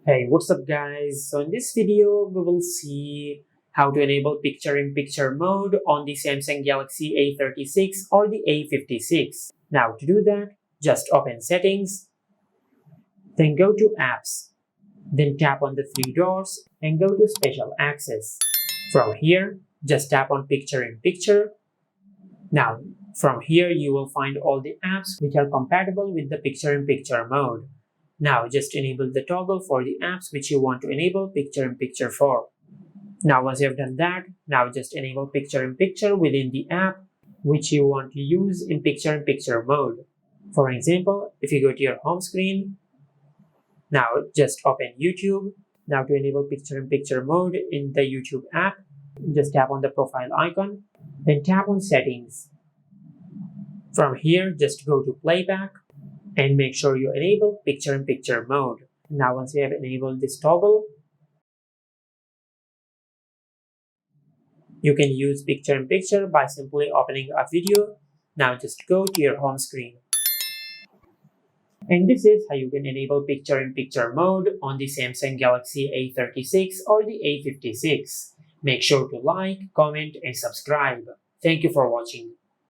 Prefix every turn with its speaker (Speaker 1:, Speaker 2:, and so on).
Speaker 1: Hey, what's up guys? So in this video, we will see how to enable picture-in-picture mode on the Samsung Galaxy A36 or the A56. Now to do that, just open Settings, then go to Apps, then tap on the three dots and go to Special Access. From here, just tap on Picture-in-Picture. Now, from here you will find all the apps which are compatible with the picture-in-picture mode. Now just enable the toggle for the apps which you want to enable picture-in-picture for. Now once you have done that, now just enable picture-in-picture within the app which you want to use in picture-in-picture mode. For example, if you go to your home screen, now just open YouTube. Now to enable picture-in-picture mode in the YouTube app, just tap on the profile icon, then tap on Settings. From here, just go to Playback and make sure you enable picture-in-picture mode. Now once you have enabled this toggle, you can use picture-in-picture by simply opening a video. Now just go to your home screen. And this is how you can enable picture-in-picture mode on the Samsung Galaxy A36 or the A56. Make sure to like, comment, and subscribe. Thank you for watching.